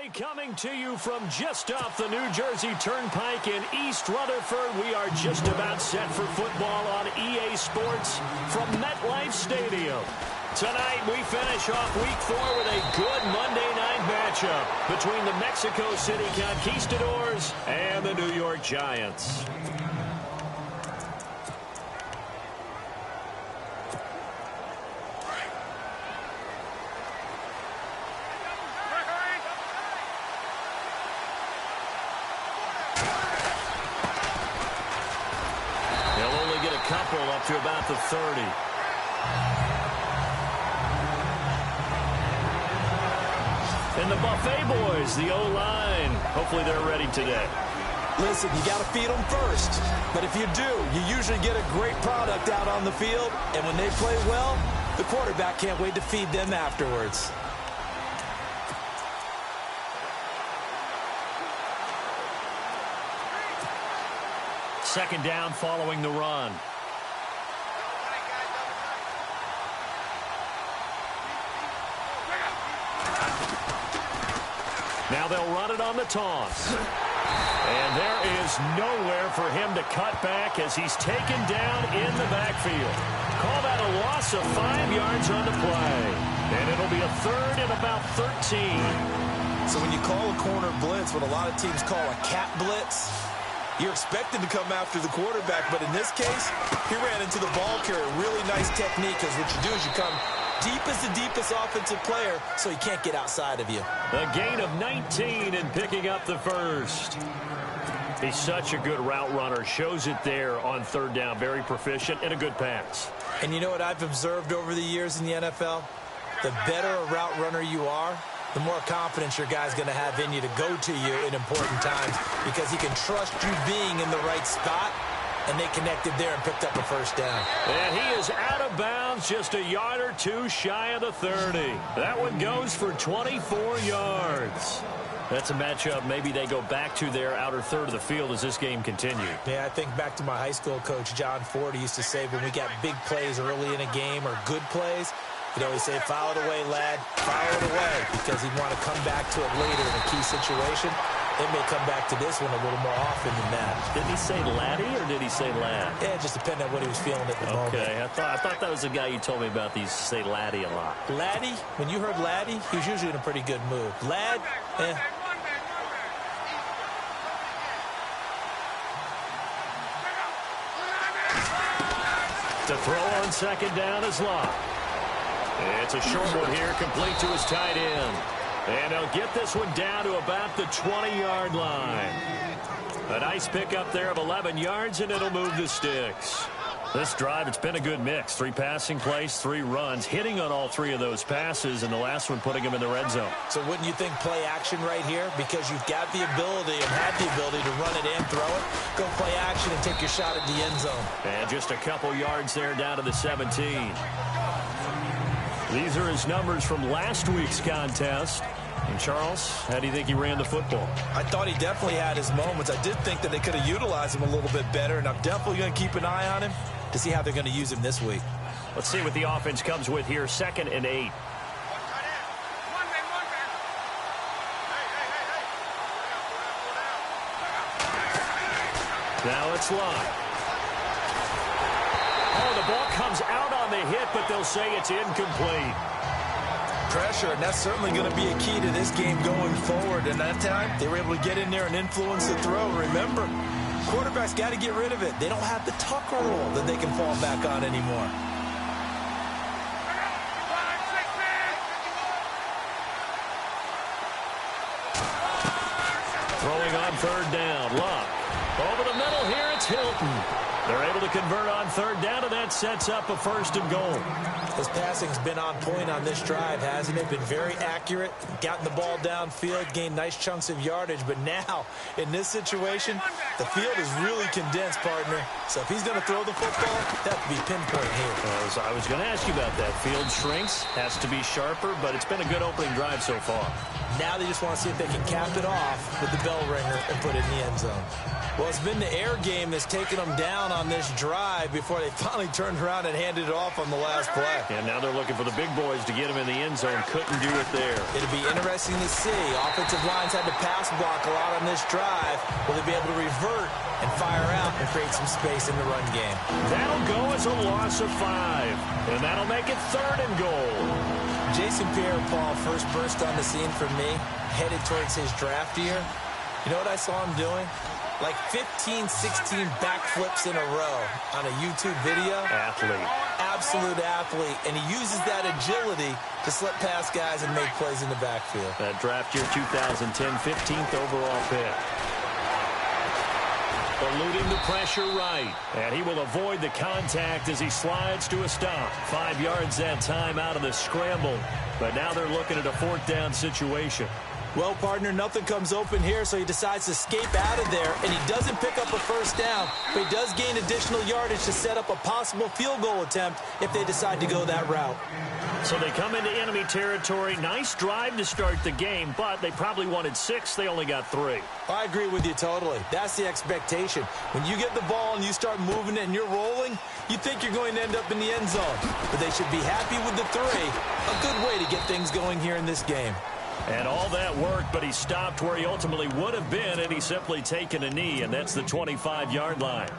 Coming to you from just off the New Jersey Turnpike in East Rutherford. We are just about set for football on EA Sports from MetLife Stadium. Tonight, we finish off Week 4 with a good Monday night matchup between the Mexico City Conquistadors and the New York Giants. Up to about the 30. And the Buffet boys, the O-line. Hopefully they're ready today. Listen, you got to feed them first. But if you do, you usually get a great product out on the field. And when they play well, the quarterback can't wait to feed them afterwards. Second down following the run. Now they'll run it on the toss. And there is nowhere for him to cut back as he's taken down in the backfield. Call that a loss of 5 yards on the play. And it'll be a third and about 13. So when you call a corner blitz, what a lot of teams call a cat blitz, you're expected to come after the quarterback. But in this case, he ran into the ball carrier. Really nice technique, because what you do is you come deep as the deepest offensive player, so he can't get outside of you. A gain of 19 and picking up the first. He's such a good route runner. Shows it there on third down. Very proficient and a good pass. And you know what I've observed over the years in the NFL? The better a route runner you are, the more confidence your guy's going to have in you to go to you in important times, because he can trust you being in the right spot. And they connected there and picked up a first down. And he is out of bounds, just a yard or two shy of the 30. That one goes for 24 yards. That's a matchup maybe they go back to their outer third of the field as this game continues. Yeah, I think back to my high school coach, John Ford. He used to say when we got big plays early in a game or good plays, he'd always say, foul it away, lad, foul it away, because he'd want to come back to it later in a key situation. They may come back to this one a little more often than that. Did he say laddie or did he say lad? Yeah, just depending on what he was feeling at the moment. Okay, I thought that was the guy you told me about. These say laddie a lot. Laddie? When you heard laddie, he was usually in a pretty good mood. Lad? Eh. To throw on second down is Locke. It's a short one here, complete to his tight end. And he'll get this one down to about the 20-yard line. A nice pickup there of 11 yards, and it'll move the sticks. This drive, it's been a good mix. 3 passing plays, 3 runs, hitting on all 3 of those passes, and the last one putting him in the red zone. So wouldn't you think play action right here? Because you've got the ability and have the ability to run it and throw it. Go play action and take your shot at the end zone. And just a couple yards there down to the 17. These are his numbers from last week's contest. And Charles, how do you think he ran the football? I thought he definitely had his moments. I did think that they could have utilized him a little bit better, and I'm definitely going to keep an eye on him to see how they're going to use him this week. Let's see what the offense comes with here. 2nd and 8. Now it's Locke. Oh, the ball comes out on the hit, but they'll say it's incomplete. Pressure, and that's certainly going to be a key to this game going forward. And that time, they were able to get in there and influence the throw. Remember, quarterbacks got to get rid of it. They don't have the tuck rule that they can fall back on anymore. Throwing on third down, Locke. Over the middle here, it's Hilton. They're able to convert on third down, and that sets up a 1st and goal. His passing's been on point on this drive, hasn't it? Been very accurate, gotten the ball downfield, gained nice chunks of yardage. But now, in this situation, the field is really condensed, partner. So if he's going to throw the football, that would be pinpoint here. So I was going to ask you about that. Field shrinks, has to be sharper, but it's been a good opening drive so far. Now they just want to see if they can cap it off with the bell ringer and put it in the end zone. Well, it's been the air game that's taken them down on this drive before they finally turned around and handed it off on the last play. And now they're looking for the big boys to get him in the end zone. Couldn't do it there. It'll be interesting to see. Offensive lines had to pass block a lot on this drive. Will they be able to revert and fire out and create some space in the run game? That'll go as a loss of 5. And that'll make it 3rd and goal. Jason Pierre-Paul first burst on the scene for me, headed towards his draft year. You know what I saw him doing? Like 15, 16 backflips in a row on a YouTube video. Athlete. Absolute athlete. And he uses that agility to slip past guys and make plays in the backfield. That draft year 2010, 15th overall pick. Eluding the pressure right. And he will avoid the contact as he slides to a stop. 5 yards that time out of the scramble. But now they're looking at a 4th down situation. Well, partner, nothing comes open here, so he decides to escape out of there, and he doesn't pick up a 1st down, but he does gain additional yardage to set up a possible field goal attempt if they decide to go that route. So they come into enemy territory. Nice drive to start the game, but they probably wanted 6. They only got 3. I agree with you totally. That's the expectation. When you get the ball and you start moving it and you're rolling, you think you're going to end up in the end zone. But they should be happy with the 3. A good way to get things going here in this game. And all that worked, but he stopped where he ultimately would have been, and he's simply taken a knee, and that's the 25-yard line.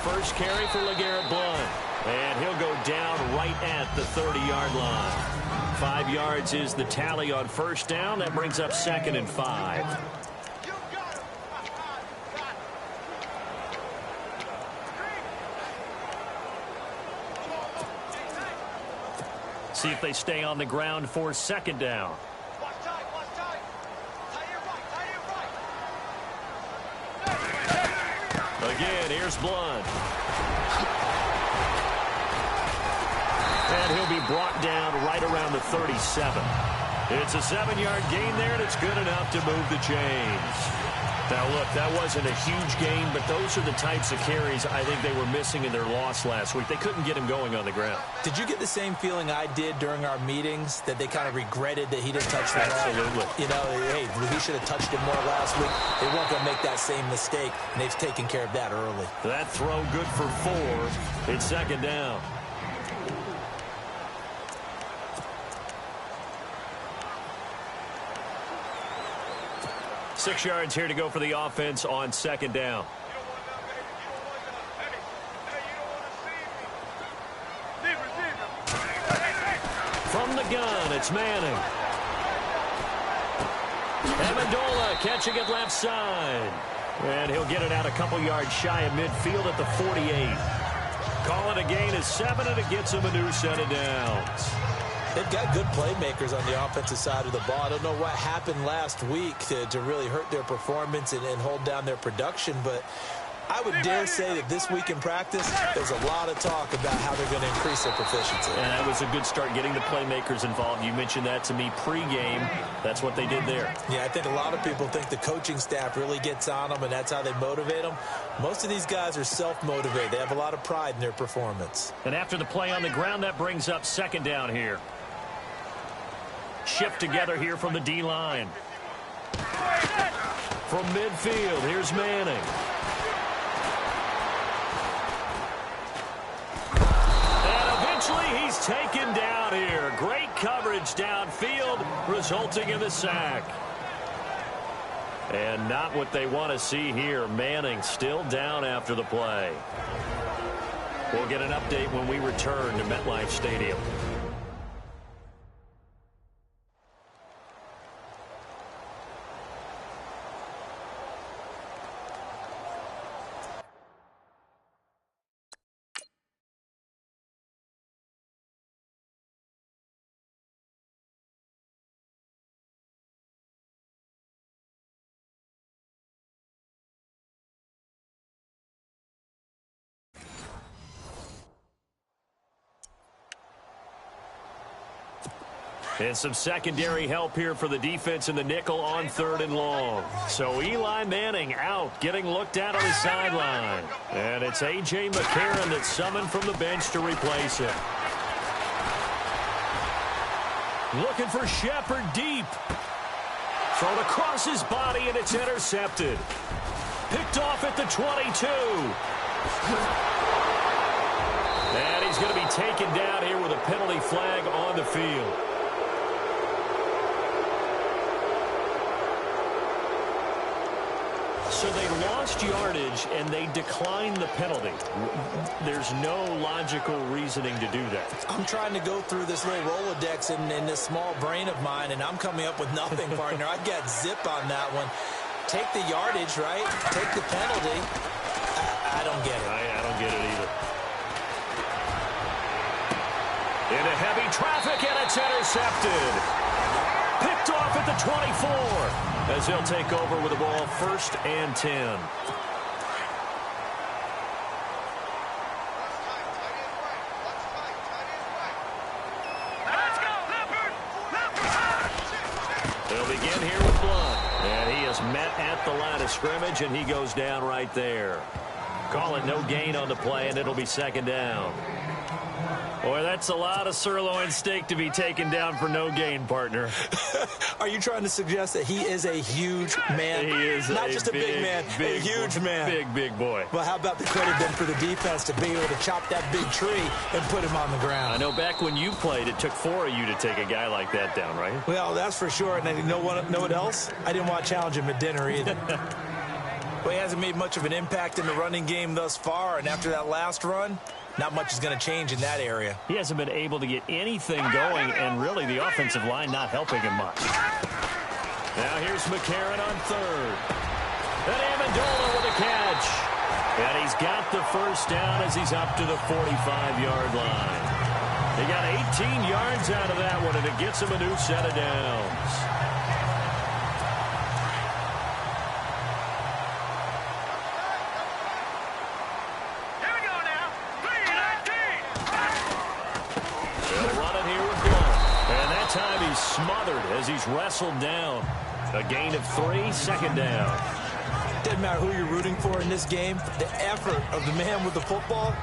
First carry for LeGarrette Blount. And he'll go down right at the 30-yard line. 5 yards is the tally on 1st down. That brings up 2nd and 5. See if they stay on the ground for 2nd down. Again, here's Blount. And he'll be brought down right around the 37. It's a 7-yard gain there, and it's good enough to move the chains. Now, look, that wasn't a huge gain, but those are the types of carries I think they were missing in their loss last week. They couldn't get him going on the ground. Did you get the same feeling I did during our meetings, that they kind of regretted that he didn't touch the ball? Absolutely. You know, hey, he should have touched it more last week. They weren't going to make that same mistake, and they've taken care of that early. That throw good for 4. It's 2nd down. Six yards here to go for the offense on 2nd down. From the gun, it's Manning. Amendola catching it left side. And he'll get it out a couple yards shy of midfield at the 48. Call it a gain of 7, and it gets him a new set of downs. They've got good playmakers on the offensive side of the ball. I don't know what happened last week to really hurt their performance and hold down their production, but I would dare say that this week in practice, there's a lot of talk about how they're going to increase their proficiency. And that was a good start, getting the playmakers involved. You mentioned that to me pregame. That's what they did there. Yeah, I think a lot of people think the coaching staff really gets on them, and that's how they motivate them. Most of these guys are self-motivated. They have a lot of pride in their performance. And after the play on the ground, that brings up 2nd down here. Shift together here from the D-line. From midfield, here's Manning. And eventually he's taken down here. Great coverage downfield, resulting in the sack. And not what they want to see here. Manning still down after the play. We'll get an update when we return to MetLife Stadium. And some secondary help here for the defense in the nickel on 3rd and long. So Eli Manning out, getting looked at on the sideline. And it's A.J. McCarron that's summoned from the bench to replace him. Looking for Shepard deep. Thrown across his body, and it's intercepted. Picked off at the 22. And he's going to be taken down here with a penalty flag on the field. So they lost yardage, and they declined the penalty. There's no logical reasoning to do that. I'm trying to go through this little Rolodex in this small brain of mine, and I'm coming up with nothing, partner. I got zip on that one. Take the yardage, right? Take the penalty. I don't get it. I don't get it either. Into heavy traffic, and it's intercepted. Picked off at the 24 as he'll take over with the ball 1st and 10. They'll begin here with Blunt. And he is met at the line of scrimmage, and he goes down right there. Call it no gain on the play, and it'll be 2nd down. Boy, that's a lot of sirloin steak to be taken down for no gain, partner. Are you trying to suggest that he is a huge man? He is not just a big man, a huge man. Big boy. Well, how about the credit then for the defense to be able to chop that big tree and put him on the ground? I know back when you played, it took 4 of you to take a guy like that down, right? Well, that's for sure. And you know what else? I didn't want to challenge him at dinner either. Well, he hasn't made much of an impact in the running game thus far, and after that last run, not much is going to change in that area. He hasn't been able to get anything going, and really the offensive line not helping him much. Now here's McCarron on 3rd. And Amendola with a catch. And he's got the 1st down as he's up to the 45-yard line. He got 18 yards out of that one, and it gets him a new set of downs. Smothered as he's wrestled down. A gain of 3, 2nd down. Doesn't matter who you're rooting for in this game. The effort of the man with the football,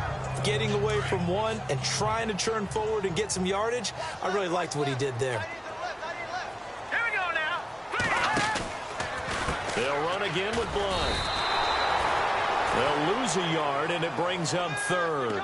getting away from one and trying to turn forward and get some yardage, I really liked what he did there. Here we go now. They'll run again with Blunt. They'll lose a yard, and it brings up 3rd.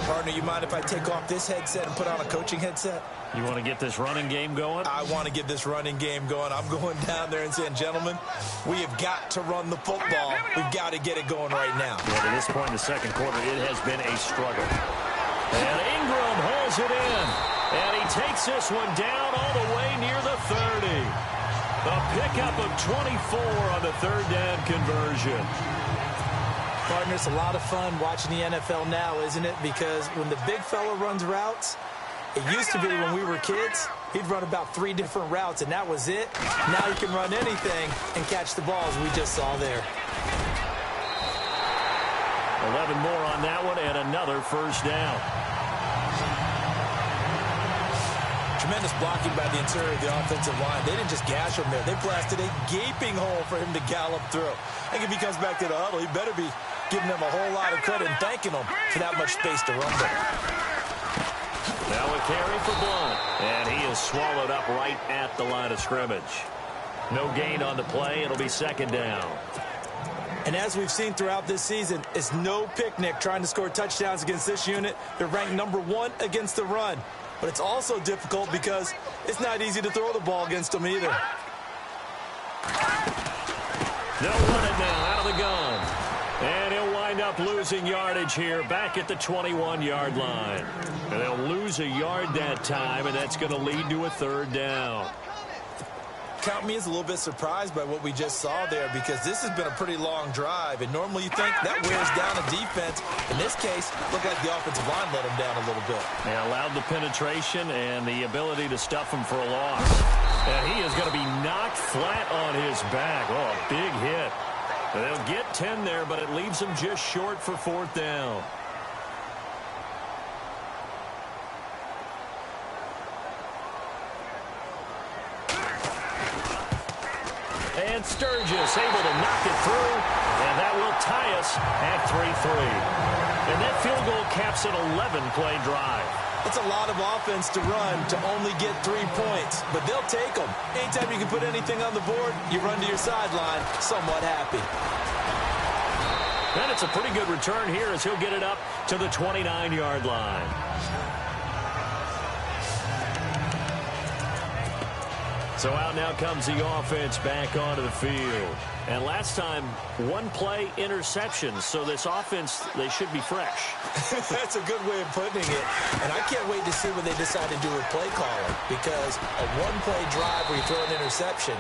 Partner, you mind if I take off this headset and put on a coaching headset? You want to get this running game going? I want to get this running game going. I'm going down there and saying, gentlemen, we have got to run the football. We've got to get it going right now. Well, to this point in the 2nd quarter, it has been a struggle. And Ingram holds it in. And he takes this one down all the way near the 30. A pickup of 24 on the 3rd down conversion. Partner, it's a lot of fun watching the NFL now, isn't it? Because when the big fella runs routes, it used to be when we were kids, he'd run about 3 different routes, and that was it. Now he can run anything and catch the balls we just saw there. 11 more on that one, and another 1st down. Tremendous blocking by the interior of the offensive line. They didn't just gash him there. They blasted a gaping hole for him to gallop through. I think if he comes back to the huddle, he better be giving them a whole lot of credit and thanking them for that much space to run there. Now a carry for Blunt, and he is swallowed up right at the line of scrimmage. No gain on the play. It'll be 2nd down. And as we've seen throughout this season, it's no picnic trying to score touchdowns against this unit. They're ranked #1 against the run. But it's also difficult because it's not easy to throw the ball against them either. They'll run it now out of the gun. And he'll wind up losing yardage here back at the 21-yard line. And they'll lose a yard that time, and that's going to lead to a 3rd down. Count me as a little bit surprised by what we just saw there, because this has been a pretty long drive, and normally you think that wears down a defense. In this case, looked like the offensive line let them down a little bit. They allowed the penetration and the ability to stuff him for a loss. And he is going to be knocked flat on his back. Oh, a big hit. And they'll get 10 there, but it leaves them just short for 4th down. Sturgis able to knock it through, and that will tie us at 3-3. And that field goal caps an 11-play drive. It's a lot of offense to run to only get 3 points, but they'll take them. Anytime you can put anything on the board, you run to your sideline somewhat happy. And it's a pretty good return here as he'll get it up to the 29-yard line. So out now comes the offense back onto the field. And last time, 1-play interception. So this offense, they should be fresh. That's a good way of putting it. And I can't wait to see what they decide to do with play calling. Because a 1-play drive where you throw an interception,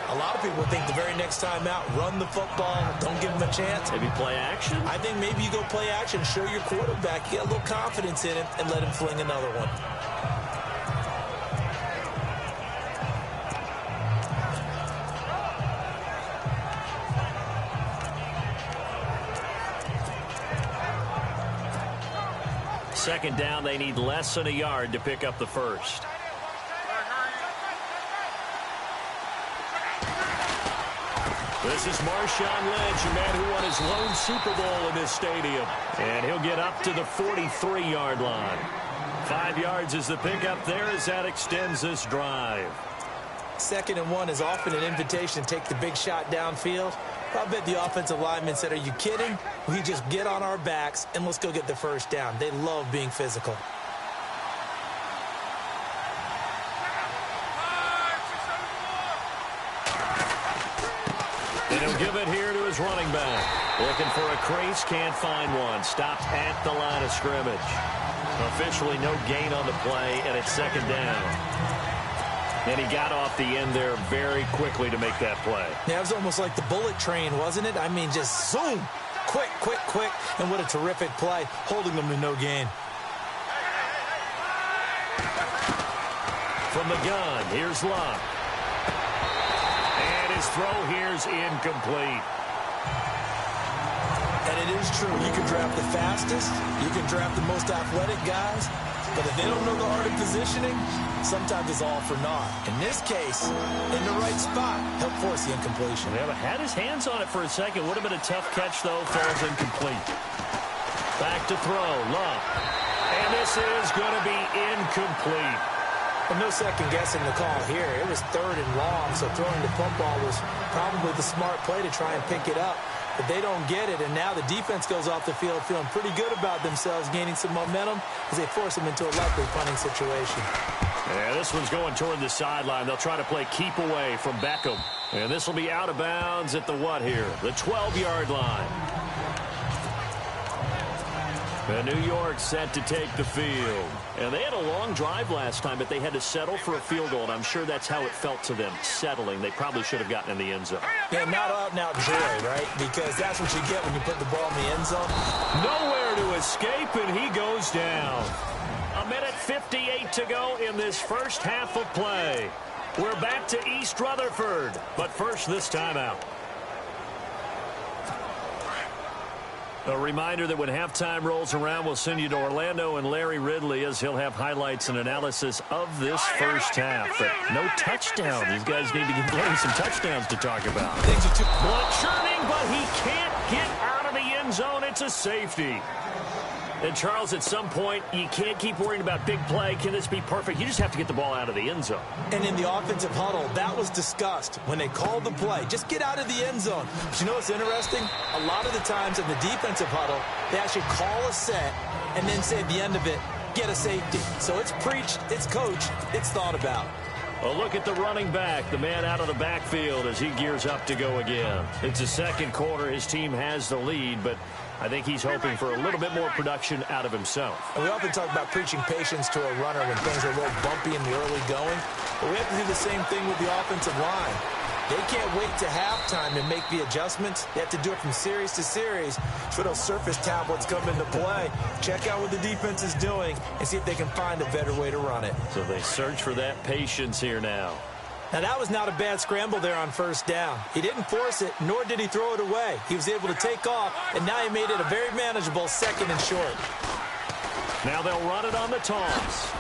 a lot of people think the very next time out, run the football, don't give them a chance. Maybe play action? I think maybe you go play action, show your quarterback, get a little confidence in him, and let him fling another one. Second down, they need less than a yard to pick up the first. This is Marshawn Lynch, a man who won his lone Super Bowl in this stadium. And he'll get up to the 43-yard line. 5 yards is the pickup there as that extends this drive. 2nd and 1 is often an invitation to take the big shot downfield. I bet the offensive lineman said, are you kidding? We just get on our backs and let's go get the first down. They love being physical. And he'll give it here to his running back. Looking for a crease, can't find one. Stopped at the line of scrimmage. Officially no gain on the play, and it's 2nd down. And he got off the end there very quickly to make that play. Yeah, it was almost like the bullet train, wasn't it? I mean, just zoom. Quick, quick, quick. And what a terrific play, holding them to no gain. From the gun, here's Love. And his throw here's incomplete. And it is true. You can draft the fastest. You can draft the most athletic guys. But if they don't know the art of positioning, sometimes it's all for naught. In this case, in the right spot, help force the incompletion. Yeah, but had his hands on it for a second. Would have been a tough catch, though. Falls incomplete. Back to throw. Love. And this is going to be incomplete. Well, no second guessing the call here. It was 3rd and long, so throwing the football was probably the smart play to try and pick it up. But they don't get it, and now the defense goes off the field feeling pretty good about themselves, gaining some momentum as they force them into a likely punting situation. Yeah, this one's going toward the sideline. They'll try to play keep away from Beckham. And this will be out of bounds at the what here? The 12-yard line. And New York set to take the field. And they had a long drive last time, but they had to settle for a field goal, and I'm sure that's how it felt to them, settling. They probably should have gotten in the end zone. Yeah, not out-and-out joy, right? Because that's what you get when you put the ball in the end zone. Nowhere to escape, and he goes down. 1:58 to go in this first half of play. We're back to East Rutherford, but first this timeout. A reminder that when halftime rolls around, we'll send you to Orlando and Larry Ridley as he'll have highlights and analysis of this first half. But no touchdown. These guys need to get Larry some touchdowns to talk about. Things are too Blunt churning, but he can't get out of the end zone. It's a safety. And, Charles, at some point, you can't keep worrying about big play. Can this be perfect? You just have to get the ball out of the end zone. And in the offensive huddle, that was discussed when they called the play. Just get out of the end zone. But you know what's interesting? A lot of the times in the defensive huddle, they actually call a set and then say at the end of it, get a safety. So it's preached, it's coached, it's thought about. A look at the running back, the man out of the backfield as he gears up to go again. It's the second quarter. His team has the lead, but I think he's hoping for a little bit more production out of himself. And we often talk about preaching patience to a runner when things are a little bumpy in the early going. But we have to do the same thing with the offensive line. They can't wait to halftime to make the adjustments. They have to do it from series to series. So those surface tablets come into play. Check out what the defense is doing and see if they can find a better way to run it. So they search for that patience here now. Now, that was not a bad scramble there on first down. He didn't force it, nor did he throw it away. He was able to take off, and now he made it a very manageable 2nd and short. Now they'll run it on the toss.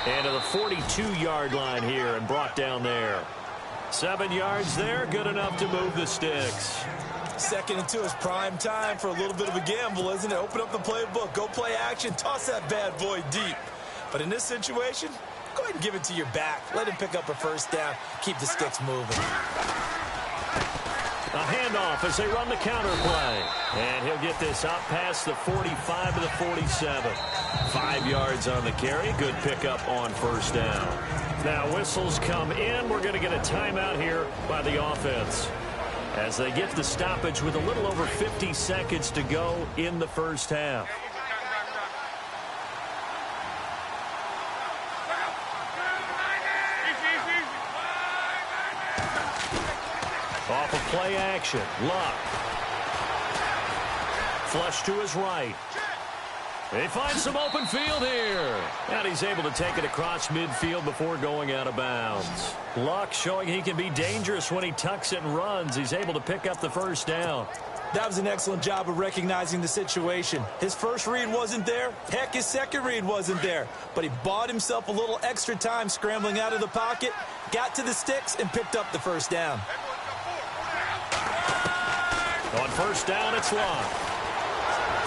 And to the 42-yard line here and brought down there. 7 yards there, good enough to move the sticks. 2nd and 2 is prime time for a little bit of a gamble, isn't it? Open up the playbook, go play action, toss that bad boy deep. But in this situation, go ahead and give it to your back. Let him pick up a first down, keep the sticks moving. A handoff as they run the counter play. And he'll get this out past the 45 to the 47. 5 yards on the carry. Good pickup on first down. Now whistles come in. We're going to get a timeout here by the offense, as they get the stoppage with a little over 50 seconds to go in the first half. Off of play action, Luck. Flush to his right. He finds some open field here. And he's able to take it across midfield before going out of bounds. Luck showing he can be dangerous when he tucks it and runs. He's able to pick up the first down. That was an excellent job of recognizing the situation. His first read wasn't there. Heck, his second read wasn't there. But he bought himself a little extra time scrambling out of the pocket, got to the sticks, and picked up the first down. On first down, it's Luck.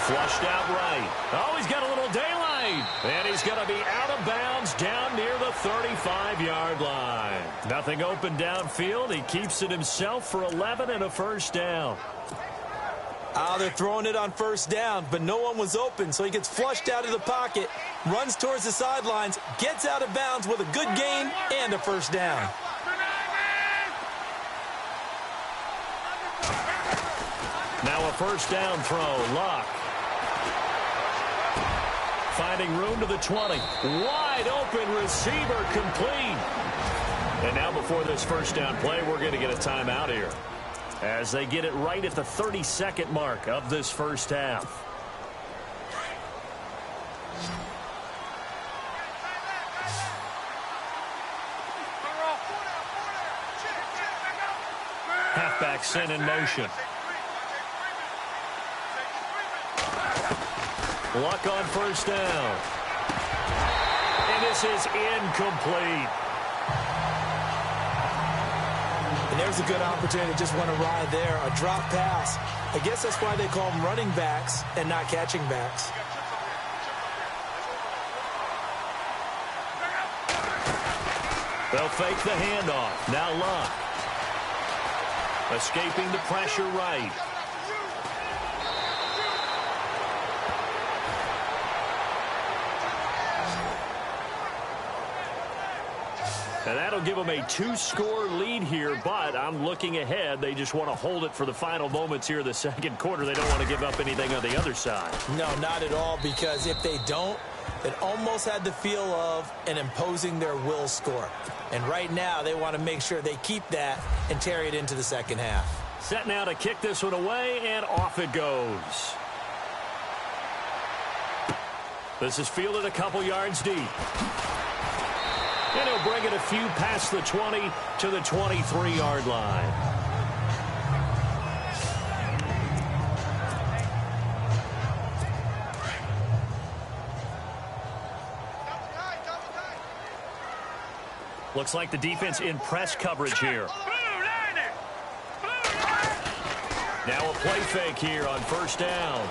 Flushed out right. Oh, he's got a little daylight. And he's going to be out of bounds down near the 35-yard line. Nothing open downfield. He keeps it himself for 11 and a first down. They're throwing it on first down, but no one was open, so he gets flushed out of the pocket, runs towards the sidelines, gets out of bounds with a good gain and a first down. Now a first down throw. Luck. Finding room to the 20. Wide open receiver, complete. And now before this first down play, we're going to get a timeout here, as they get it right at the 32nd mark of this first half. Halfback sent in motion. Luck on first down. And this is incomplete. And there's a good opportunity. Just went awry there. A drop pass. I guess that's why they call them running backs and not catching backs. They'll fake the handoff. Now Luck. Escaping the pressure right. And that'll give them a 2-score lead here, but I'm looking ahead. They just want to hold it for the final moments here of the second quarter. They don't want to give up anything on the other side. No, not at all, because if they don't, it almost had the feel of an imposing their will score. And right now, they want to make sure they keep that and carry it into the second half. Set now to kick this one away, and off it goes. This is fielded a couple yards deep. And he'll bring it a few past the 20 to the 23-yard line. Looks like the defense in press coverage here. Now a play fake here on first down.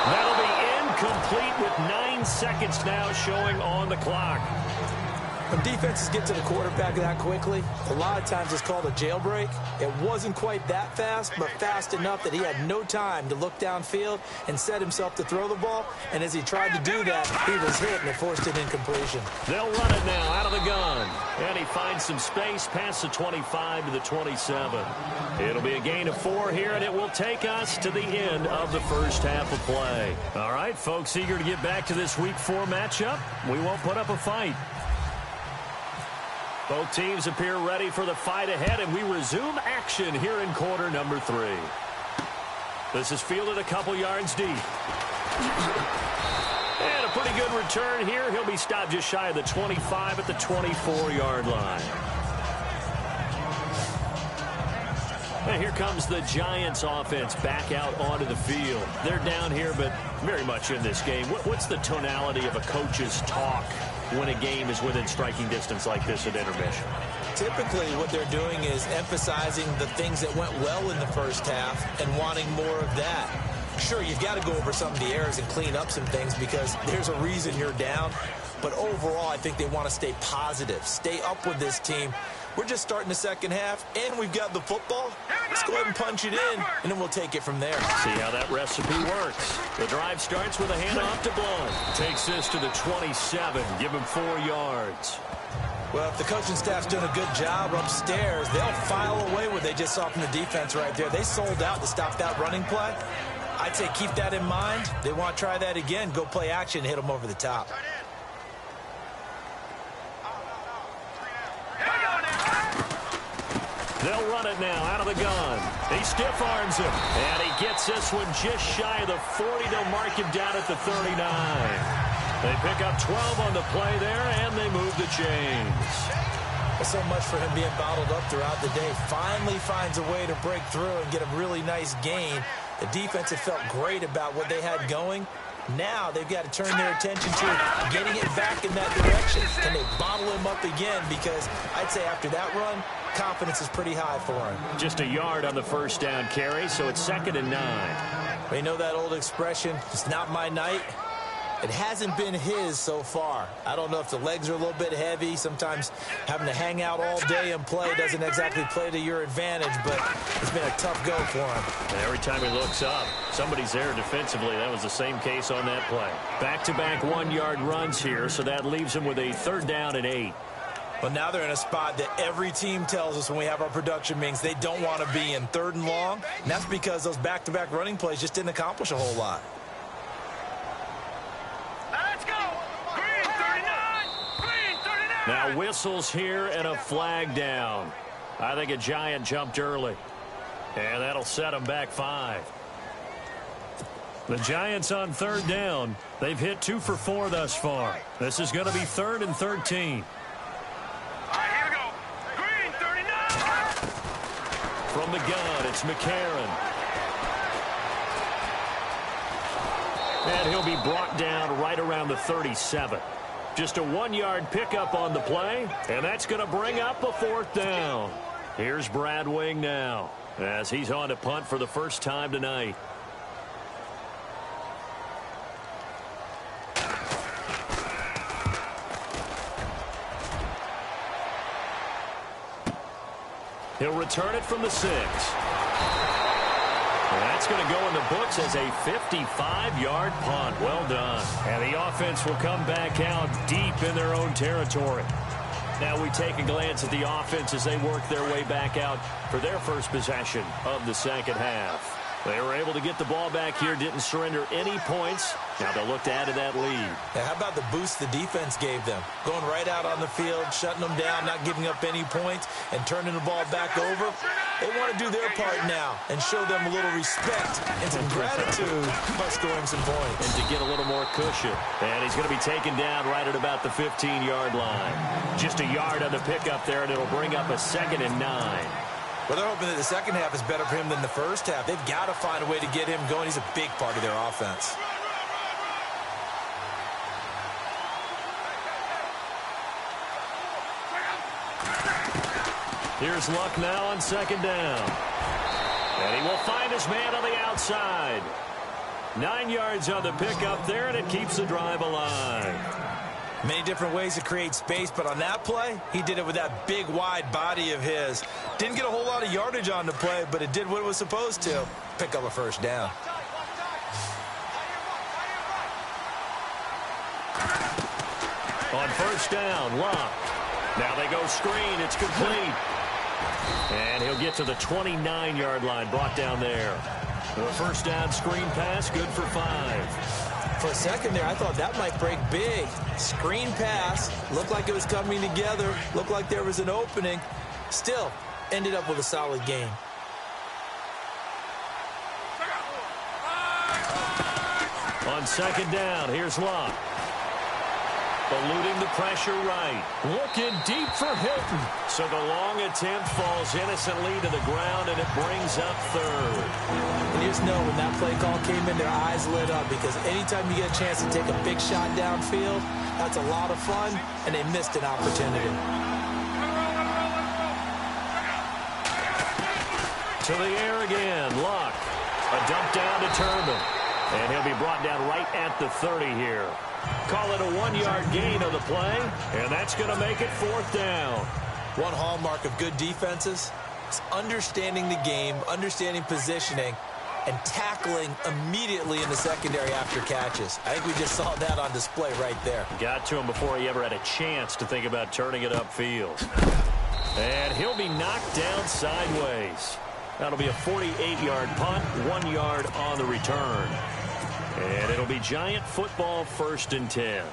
That'll be incomplete with 9 seconds now showing on the clock. When defenses get to the quarterback that quickly, a lot of times it's called a jailbreak. It wasn't quite that fast, but fast enough that he had no time to look downfield and set himself to throw the ball. And as he tried to do that, he was hit and it forced an incompletion. They'll run it now out of the gun. And he finds some space past the 25 to the 27. It'll be a gain of 4 here, and it will take us to the end of the first half of play. All right, folks, eager to get back to this Week 4 matchup. We won't put up a fight. Both teams appear ready for the fight ahead, and we resume action here in quarter number 3. This is fielded a couple yards deep. And a pretty good return here. He'll be stopped just shy of the 25 at the 24-yard line. And here comes the Giants offense back out onto the field. They're down here, but very much in this game. What's the tonality of a coach's talk when a game is within striking distance like this at intermission? Typically, what they're doing is emphasizing the things that went well in the first half and wanting more of that. Sure, you've got to go over some of the errors and clean up some things because there's a reason you're down. But overall, I think they want to stay positive, stay up with this team. We're just starting the second half, and we've got the football. Let's go ahead and punch it in, and then we'll take it from there. See how that recipe works. The drive starts with a handoff to Blunt. Takes this to the 27. Give him 4 yards. Well, if the coaching staff's doing a good job upstairs, they'll file away what they just saw from the defense right there. They sold out to stop that running play. I'd say keep that in mind. They want to try that again. Go play action and hit them over the top. They'll run it now out of the gun. He stiff arms him. And he gets this one just shy of the 40. They'll mark him down at the 39. They pick up 12 on the play there, and they move the chains. So much for him being bottled up throughout the day. Finally finds a way to break through and get a really nice gain. The defense had felt great about what they had going. Now they've got to turn their attention to getting it back in that direction. Can they bottle him up again? Because I'd say after that run, confidence is pretty high for him. Just a yard on the first down carry, so it's 2nd and 9. We know that old expression, it's not my night. It hasn't been his so far. I don't know if the legs are a little bit heavy. Sometimes having to hang out all day and play doesn't exactly play to your advantage, but it's been a tough go for him. And every time he looks up, somebody's there defensively. That was the same case on that play. Back-to-back 1-yard runs here, so that leaves him with a 3rd down and 8. Well, now they're in a spot that every team tells us when we have our production meetings they don't want to be in, 3rd and long. And that's because those back-to-back running plays just didn't accomplish a whole lot. Now whistles here and a flag down. I think a Giant jumped early. And that'll set them back 5. The Giants on 3rd down. They've hit 2 for 4 thus far. This is going to be 3rd and 13. All right, here we go. Green, 39. From the gun, it's McCarron. And he'll be brought down right around the 37. Just a 1-yard pickup on the play, and that's going to bring up a 4th down. Here's Brad Wing now, as he's on to punt for the first time tonight. He'll return it from the 6. That's going to go in the books as a 55-yard punt. Well done. And the offense will come back out deep in their own territory. Now we take a glance at the offense as they work their way back out for their first possession of the second half. They were able to get the ball back here, didn't surrender any points. Now they'll look to add to that lead. Now, how about the boost the defense gave them? Going right out on the field, shutting them down, not giving up any points, and turning the ball back over. They want to do their part now and show them a little respect and some gratitude by scoring some points. And to get a little more cushion. And he's going to be taken down right at about the 15-yard line. Just a yard on the pickup there, and it'll bring up a 2nd and 9. Well, they're hoping that the second half is better for him than the first half. They've got to find a way to get him going. He's a big part of their offense. Here's Luck now on 2nd down. And he will find his man on the outside. 9 yards on the pickup there, and it keeps the drive alive. Many different ways to create space, but on that play, he did it with that big, wide body of his. Didn't get a whole lot of yardage on the play, but it did what it was supposed to. Pick up a first down. On 1st down, Luck. Now they go screen. It's complete. And he'll get to the 29-yard line, brought down there. The 1st down screen pass, good for 5. For a second there, I thought that might break big. Screen pass, looked like it was coming together, looked like there was an opening. Still, ended up with a solid game. On 2nd down, here's Luck. Eluding the pressure right. Looking deep for Hilton. So the long attempt falls innocently to the ground, and it brings up third. And you just know when that play call came in, their eyes lit up, because anytime you get a chance to take a big shot downfield, that's a lot of fun, and they missed an opportunity. To the air again. Luck. A dump down to Turbin. And he'll be brought down right at the 30 here. Call it a 1-yard gain on the play, and that's going to make it 4th down. One hallmark of good defenses is understanding the game, understanding positioning, and tackling immediately in the secondary after catches. I think we just saw that on display right there. Got to him before he ever had a chance to think about turning it upfield. And he'll be knocked down sideways. That'll be a 48-yard punt, 1 yard on the return. And it'll be Giant football, 1st and 10.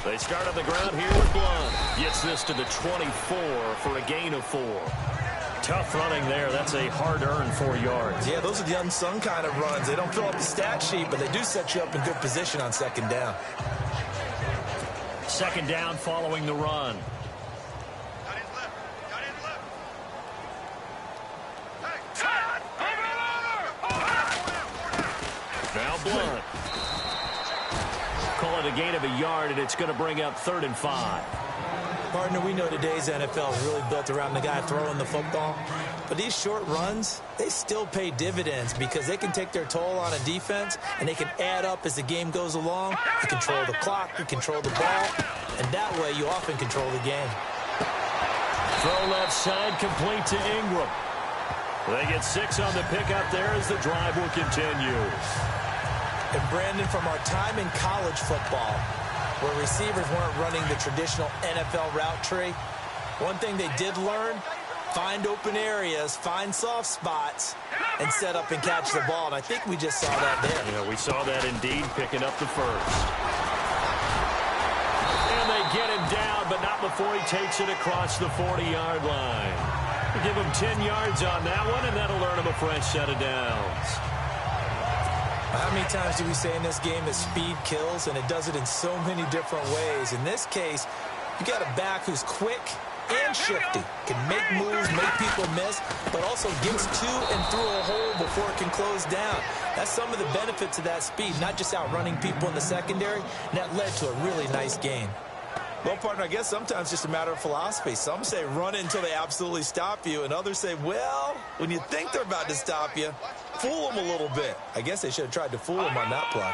They start on the ground here with Blunt. Gets this to the 24 for a gain of 4. Tough running there. That's a hard-earned 4 yards. Yeah, those are the unsung kind of runs. They don't fill up the stat sheet, but they do set you up in good position on 2nd down. 2nd down following the run. Now Blunt. Call it a gain of a yard, and it's going to bring up 3rd and 5. Partner, we know today's NFL is really built around the guy throwing the football. But these short runs, they still pay dividends because they can take their toll on a defense, and they can add up as the game goes along. You control the clock, you control the ball, and that way you often control the game. Throw left side, complete to Ingram. They get 6 on the pickup there as the drive will continue. And Brandon, from our time in college football, where receivers weren't running the traditional NFL route tree, one thing they did learn, find open areas, find soft spots, and set up and catch the ball. And I think we just saw that there. Yeah, we saw that indeed, picking up the first. And they get him down, but not before he takes it across the 40-yard line. Give him 10 yards on that one, and that'll earn him a fresh set of downs. How many times do we say in this game that speed kills, and it does it in so many different ways? In this case, you got a back who's quick and shifty, can make moves, make people miss, but also gets to and through a hole before it can close down. That's some of the benefits of that speed, not just outrunning people in the secondary, and that led to a really nice game. Well, partner, I guess sometimes it's just a matter of philosophy. Some say run it until they absolutely stop you, and others say, well, when you think they're about to stop you, fool them a little bit. I guess they should have tried to fool them on that play.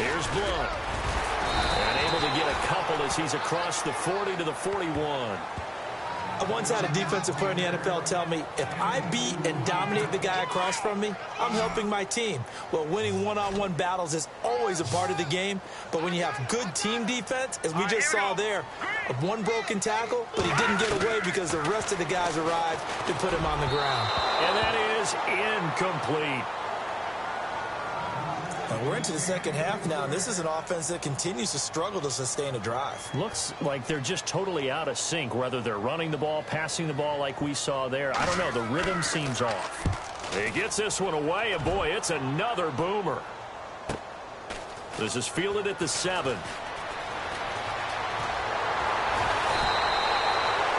Here's Blunt. And able to get a couple as he's across the 40 to the 41. I once had a defensive player in the NFL tell me, if I beat and dominate the guy across from me, I'm helping my team. Well, winning one-on-one battles is always a part of the game, but when you have good team defense, as we just saw there, one broken tackle, but he didn't get away because the rest of the guys arrived to put him on the ground. And that is incomplete. We're into the second half now, and this is an offense that continues to struggle to sustain a drive. Looks like they're just totally out of sync, whether they're running the ball, passing the ball like we saw there. I don't know. The rhythm seems off. He gets this one away, and boy, it's another boomer. This is fielded at the 7.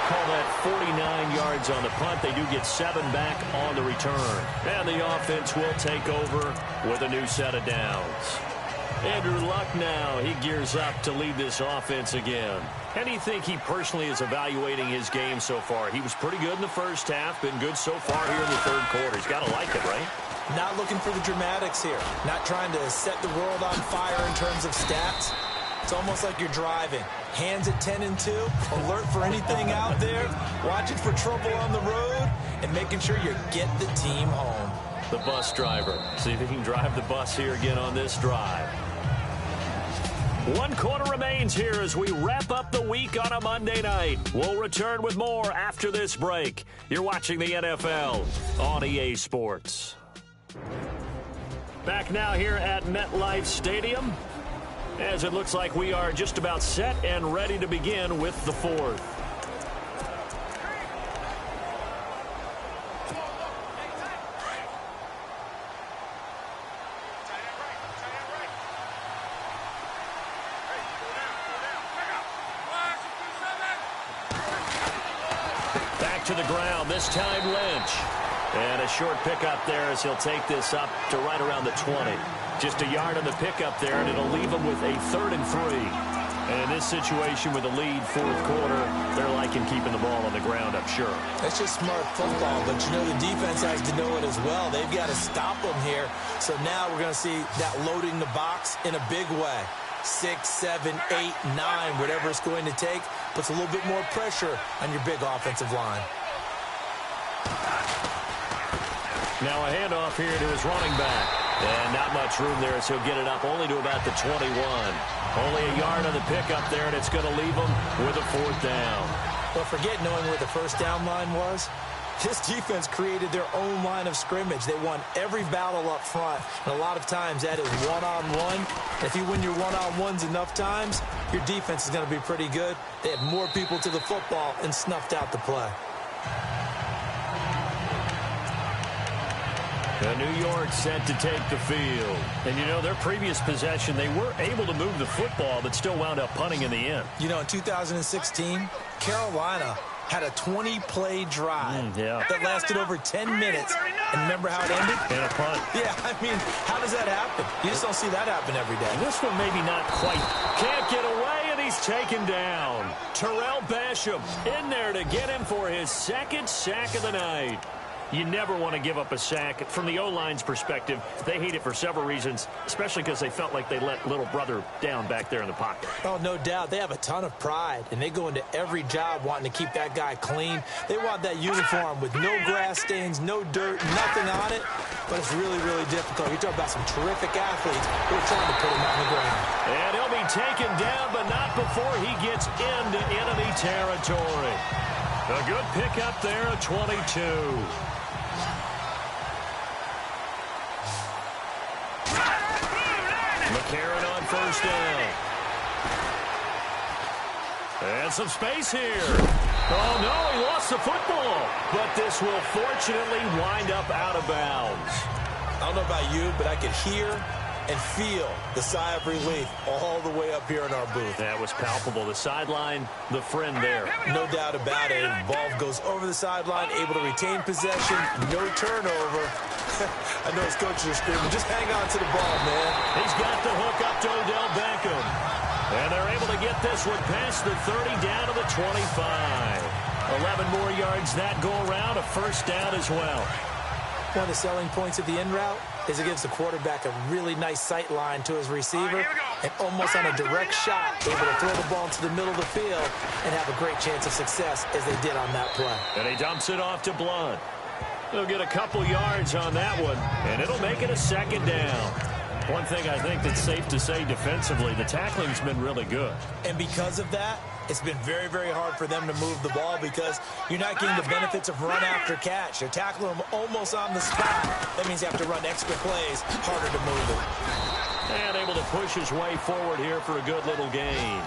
Call that 49 yards on the punt. They do get 7 back on the return. And the offense will take over with a new set of downs. Andrew Luck now, he gears up to lead this offense again. How do you think he personally is evaluating his game so far? He was pretty good in the first half, been good so far here in the third quarter. He's got to like it, right? Not looking for the dramatics here. Not trying to set the world on fire in terms of stats. It's almost like you're driving. Hands at 10 and 2, alert for anything out there, watching for trouble on the road, and making sure you get the team home. The bus driver. See if he can drive the bus here again on this drive. 1 quarter remains here as we wrap up the week on a Monday night. We'll return with more after this break. You're watching the NFL on EA Sports. Back now here at MetLife Stadium, as it looks like we are just about set and ready to begin with the fourth. back to the ground, this time Lynch. And a short pickup there as he'll take this up to right around the 20. Just a yard on the pickup there, and it'll leave him with a 3rd and 3. And in this situation with a lead, 4th quarter, they're liking keeping the ball on the ground, I'm sure. That's just smart football, but you know the defense has to know it as well. They've got to stop them here. So now we're going to see that loading the box in a big way. 6, 7, 8, 9, whatever it's going to take, puts a little bit more pressure on your big offensive line. Now a handoff here to his running back. And not much room there, so he'll get it up only to about the 21. Only a yard on the pickup there, and it's going to leave him with a 4th down. Well, forget knowing where the first down line was. This defense created their own line of scrimmage. They won every battle up front, and a lot of times that is one-on-one. If you win your one-on-ones enough times, your defense is going to be pretty good. They had more people to the football and snuffed out the play. New York set to take the field. And, you know, their previous possession, they were able to move the football, but still wound up punting in the end. You know, in 2016, Carolina had a 20-play drive that lasted over 10 minutes. And remember how it ended? And a punt. Yeah, I mean, how does that happen? You just don't see that happen every day. This one maybe not quite. Can't get away, and he's taken down. Terrell Basham in there to get him for his 2nd sack of the night. You never want to give up a sack. From the O-line's perspective, they hate it for several reasons, especially because they felt like they let little brother down back there in the pocket. Oh, no doubt. They have a ton of pride, and they go into every job wanting to keep that guy clean. They want that uniform with no grass stains, no dirt, nothing on it, but it's really, really difficult. You're talking about some terrific athletes who are trying to put him on the ground. And he'll be taken down, but not before he gets into enemy territory. A good pickup there at 22. McCarron on 1st down. And some space here. Oh, no, he lost the football. But this will fortunately wind up out of bounds. I don't know about you, but I could hear and feel the sigh of relief all the way up here in our booth. That was palpable. The sideline, the friend there. No doubt about it. The ball goes over the sideline, able to retain possession, no turnover. I know his coaches are screaming, just hang on to the ball, man. He's got the hook up to Odell Beckham. And they're able to get this one past the 30 down to the 25. 11 more yards that go around, a 1st down as well. One of the selling points of the in route is it gives the quarterback a really nice sight line to his receiver, and almost on a direct shot, able to throw the ball into the middle of the field and have a great chance of success as they did on that play. And he dumps it off to Blunt. They'll get a couple yards on that one, and it'll make it a 2nd down. One thing I think that's safe to say defensively, the tackling's been really good. And because of that, it's been very, very hard for them to move the ball because you're not getting the benefits of run after catch. You're tackling them almost on the spot. That means you have to run extra plays, harder to move it. And able to push his way forward here for a good little gain.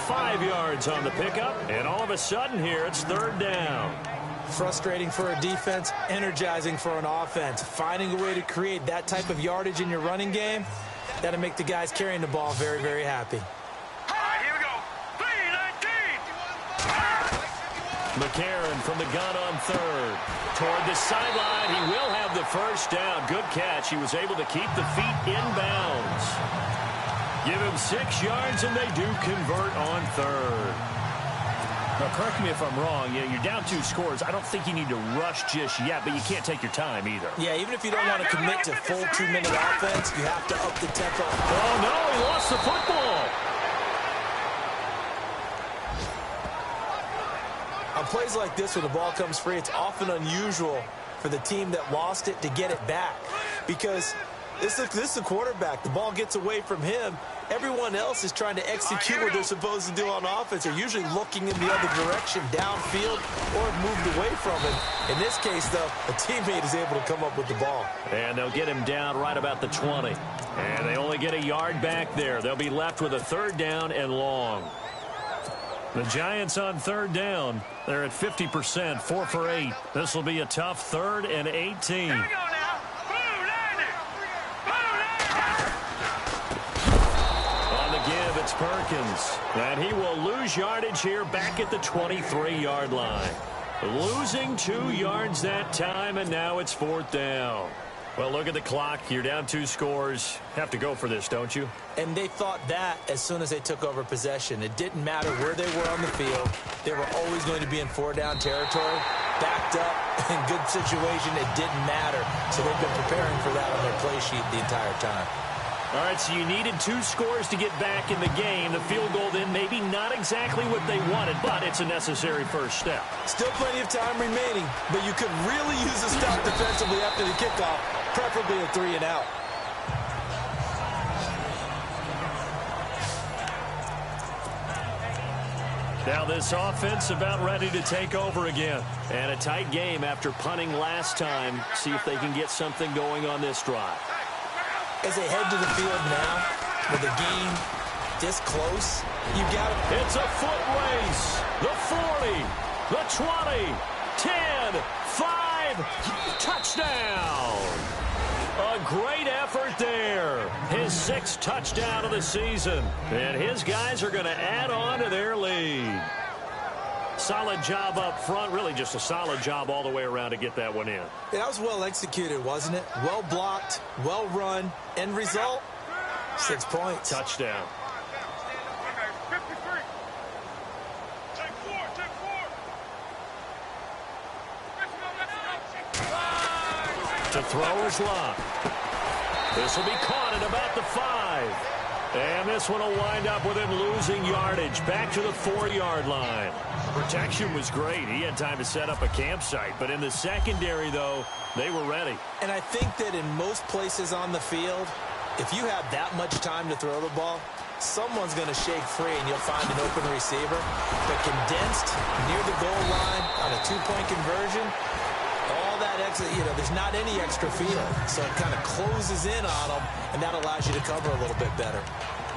5 yards on the pickup, and all of a sudden here it's 3rd down. Frustrating for a defense, energizing for an offense. Finding a way to create that type of yardage in your running game, that'll make the guys carrying the ball very, very happy. Here we go. 3-19. McCarron from the gun on 3rd. Toward the sideline, he will have the 1st down. Good catch. He was able to keep the feet in bounds. Give him 6 yards, and they do convert on 3rd. Now, correct me if I'm wrong. Yeah, you're down 2 scores. I don't think you need to rush just yet, but you can't take your time either. Yeah, even if you don't want to commit to full 2-minute offense, you have to up the tempo. Oh, no, he lost the football. On plays like this where the ball comes free, it's often unusual for the team that lost it to get it back because this is the quarterback. The ball gets away from him. Everyone else is trying to execute what they're supposed to do on offense. They're usually looking in the other direction, downfield, or moved away from it. In this case, though, a teammate is able to come up with the ball. And they'll get him down right about the 20. And they only get a yard back there. They'll be left with a 3rd down and long. The Giants on 3rd down. They're at 50%, 4 for 8. This will be a tough 3rd and 18. It's Perkins, and he will lose yardage here back at the 23-yard line. Losing 2 yards that time, and now it's 4th down. Well, look at the clock. You're down 2 scores. Have to go for this, don't you? And they thought that as soon as they took over possession. It didn't matter where they were on the field. They were always going to be in 4-down territory. Backed up, in good situation, it didn't matter. So they've been preparing for that on their play sheet the entire time. All right, so you needed 2 scores to get back in the game. The field goal then maybe not exactly what they wanted, but it's a necessary first step. Still plenty of time remaining, but you could really use a stop defensively after the kickoff, preferably a 3-and-out. Now this offense about ready to take over again. And a tight game after punting last time. See if they can get something going on this drive. As they head to the field now, with the game this close, you got to... It's a foot race. The 40, the 20, 10, 5, touchdown. A great effort there. His 6th touchdown of the season. And his guys are going to add on to their lead. Solid job up front. Really just a solid job all the way around to get that one in. Yeah, that was well executed, wasn't it? Well blocked, well run. End result, 6 points. Touchdown. To throw is Locke. This will be caught at about the 5. And this one will wind up with him losing yardage. Back to the 4-yard line. Protection was great. He had time to set up a campsite. But in the secondary, though, they were ready. And I think that in most places on the field, if you have that much time to throw the ball, someone's going to shake free and you'll find an open receiver. But condensed near the goal line on a 2-point conversion, all that extra, there's not any extra field. So it kind of closes in on them, and that allows you to cover a little bit better.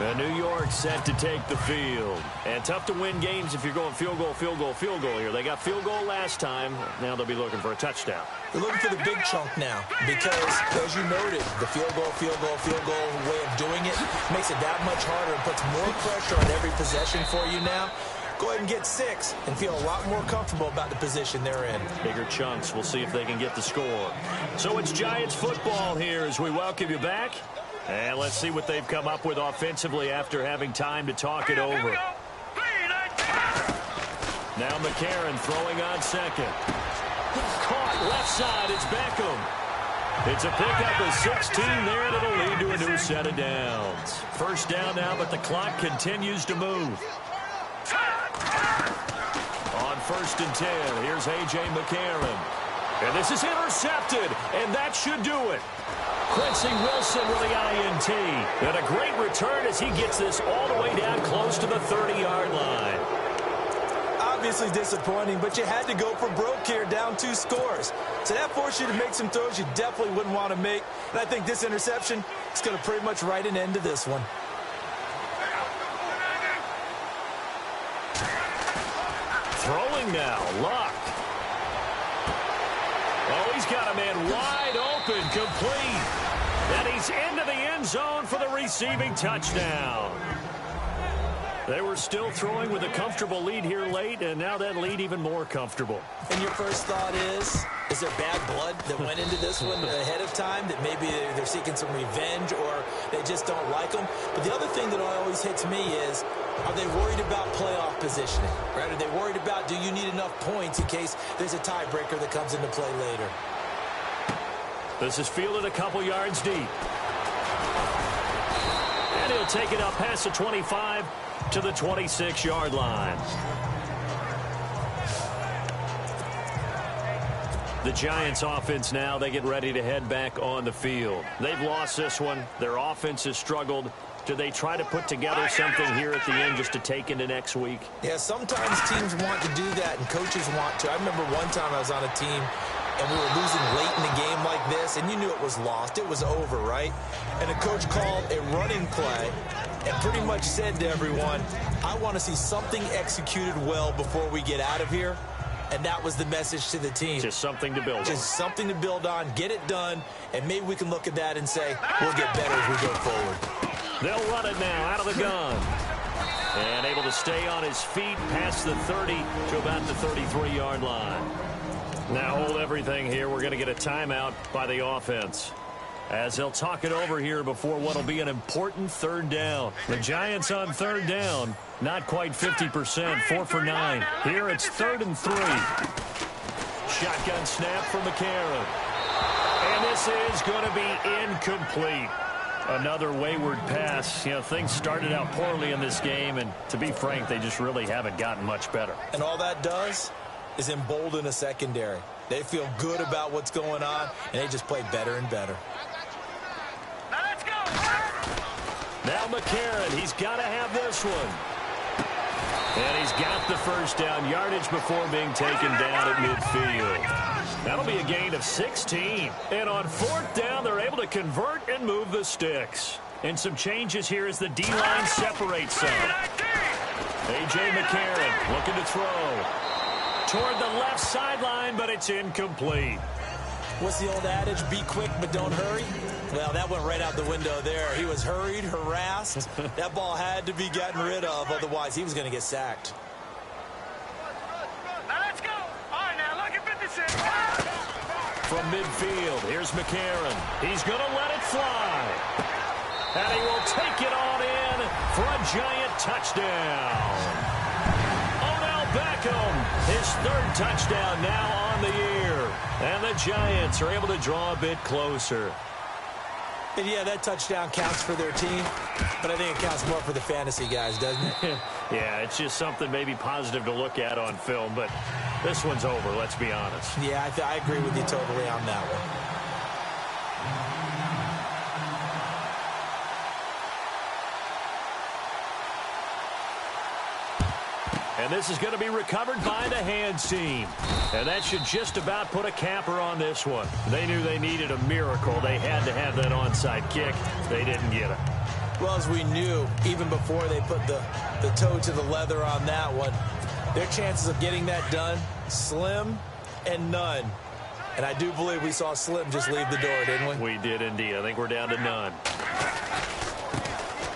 And New York set to take the field. And tough to win games if you're going field goal, field goal, field goal here. They got field goal last time. Now they'll be looking for a touchdown. They're looking for the big chunk now because, as you noted, the field goal way of doing it makes it that much harder and puts more pressure on every possession for you now. Go ahead and get 6 and feel a lot more comfortable about the position they're in. Bigger chunks. We'll see if they can get the score. So it's Giants football here as we welcome you back. And let's see what they've come up with offensively after having time to talk it over. Now McCarron throwing on second. Caught left side. It's Beckham. It's a pickup of 16 there, and it'll lead to a new set of downs. First down now, but the clock continues to move. On 1st and 10, here's A.J. McCarron. And this is intercepted, and that should do it. Quincy Wilson with the INT. And a great return as he gets this all the way down close to the 30-yard line. Obviously disappointing, but you had to go for broke here, down 2 scores. So that forced you to make some throws you definitely wouldn't want to make. And I think this interception is going to pretty much write an end to this one. Throwing now, Luck. Oh, he's got a man wide open, complete. And he's into the end zone for the receiving touchdown. They were still throwing with a comfortable lead here late, and now that lead even more comfortable. And your first thought is there bad blood that went into this one ahead of time, that maybe they're seeking some revenge or they just don't like them? But the other thing that always hits me is, are they worried about playoff positioning? Right? Are they worried about, do you need enough points in case there's a tiebreaker that comes into play later? This is fielded a couple yards deep. And he'll take it up past the 25 to the 26-yard line. The Giants offense now, they get ready to head back on the field. They've lost this one. Their offense has struggled. Do they try to put together something here at the end just to take into next week? Yeah, sometimes teams want to do that and coaches want to. I remember one time I was on a team and we were losing late in the game like this, and you knew it was lost. It was over, right? And the coach called a running play and pretty much said to everyone, I want to see something executed well before we get out of here. And that was the message to the team. Just something to build on. Just something to build on, get it done, and maybe we can look at that and say, we'll get better as we go forward. They'll run it now out of the gun. And able to stay on his feet past the 30 to about the 33-yard line. Now hold everything here. We're going to get a timeout by the offense, as they'll talk it over here before what will be an important third down. The Giants on third down, not quite 50%, 4 for 9. Here it's 3rd and 3. Shotgun snap from McCarron. And this is going to be incomplete. Another wayward pass. You know, things started out poorly in this game, and to be frank, they just really haven't gotten much better. And all that does is embolden a secondary. They feel good about what's going on, and they just play better and better. Now let's go. Now McCarron, he's got to have this one. And he's got the first down, yardage before being taken down at midfield. That'll be a gain of 16. And on 4th down, they're able to convert and move the sticks. And some changes here as the D-line separates some. A.J. McCarron looking to throw toward the left sideline, but it's incomplete. What's the old adage? Be quick, but don't hurry. Well, that went right out the window there. He was hurried, harassed. That ball had to be gotten rid of, otherwise he was going to get sacked. Now let's go. All right, now look at 56. From midfield, here's McCarron. He's going to let it fly. And he will take it on in for a giant touchdown. Beckham, his 3rd touchdown now on the year. And the Giants are able to draw a bit closer. And yeah, that touchdown counts for their team, but I think it counts more for the fantasy guys, doesn't it? Yeah, it's just something maybe positive to look at on film, but this one's over, let's be honest. Yeah, I agree with you totally on that one. And this is going to be recovered by the hands team. And that should just about put a capper on this one. They knew they needed a miracle. They had to have that onside kick. They didn't get it. Well, as we knew, even before they put the toe to the leather on that one, their chances of getting that done, slim and none. And I do believe we saw Slim just leave the door, didn't we? We did indeed. I think we're down to none.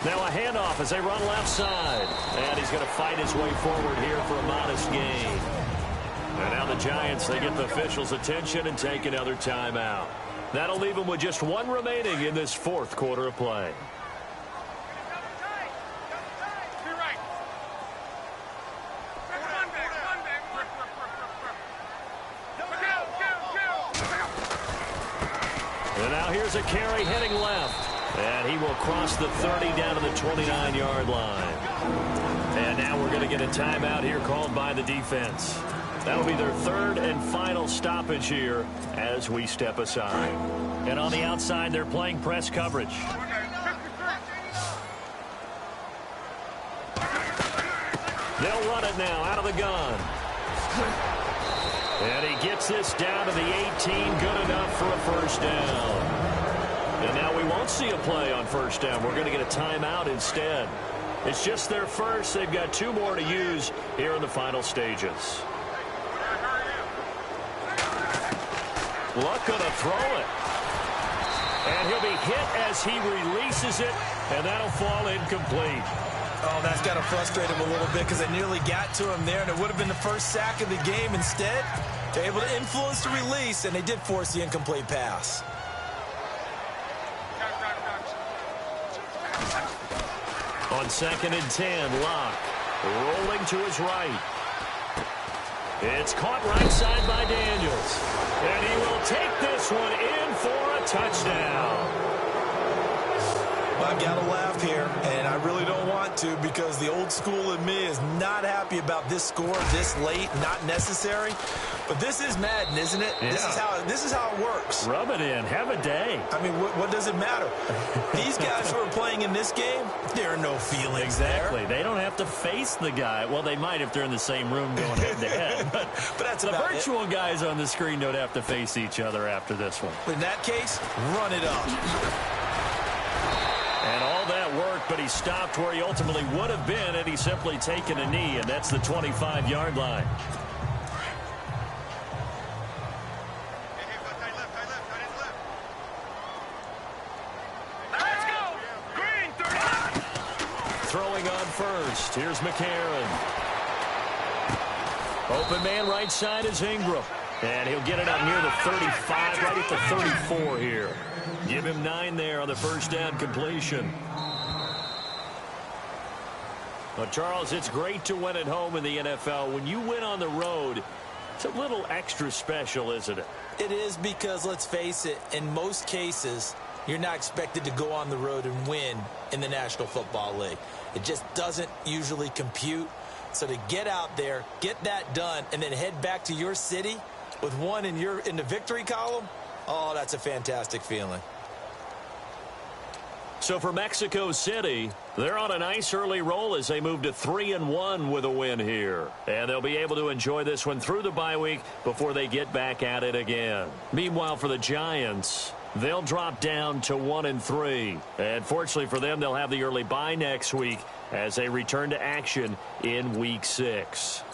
Now a handoff as they run left side. And he's going to fight his way forward here for a modest gain. And now the Giants, they get the officials' attention and take another timeout. That'll leave them with just 1 remaining in this 4th quarter of play. And now here's a carry heading left. And he will cross the 30 down to the 29-yard line. And now we're going to get a timeout here called by the defense. That'll be their 3rd and final stoppage here as we step aside. And on the outside, they're playing press coverage. They'll run it now out of the gun. And he gets this down to the 18, good enough for a first down. And now we won't see a play on first down. We're going to get a timeout instead. It's just their first. They've got 2 more to use here in the final stages. Luck going to throw it. And he'll be hit as he releases it, and that'll fall incomplete. Oh, that's got to frustrate him a little bit because they nearly got to him there, and it would have been the first sack of the game. Instead, they're able to influence the release, and they did force the incomplete pass. On 2nd and 10, Locke rolling to his right. It's caught right side by Daniels. And he will take this one in for a touchdown. Well, I've got to laugh here, and I really don't want to because the old school in me is not happy about this score this late, not necessary. But this is Madden, isn't it? Yeah. This is how it works. Rub it in. Have a day. I mean, what does it matter? These guys who are playing in this game, there are no feelings exactly. there. They don't have to face the guy. Well, they might if they're in the same room going head-to-head. But that's the virtual guys on the screen don't have to face each other after this one. In that case, run it up. And all that worked, but he stopped where he ultimately would have been had he simply taken a knee, and that's the 25-yard line. throwing on first. Here's McCarron. Open man right side is Ingram. And he'll get it up near the 35, right at the 34 here. Give him 9 there on the first down completion. Well, Charles, it's great to win at home in the NFL. When you win on the road, it's a little extra special, isn't it? It is, because, let's face it, in most cases, you're not expected to go on the road and win in the National Football League. It just doesn't usually compute. So to get out there, get that done, and then head back to your city with one in the victory column, oh, that's a fantastic feeling. So for Mexico City, they're on a nice early roll as they move to 3-1 with a win here. And they'll be able to enjoy this one through the bye week before they get back at it again. Meanwhile, for the Giants, they'll drop down to 1-3. And fortunately for them, they'll have the early bye next week as they return to action in Week 6.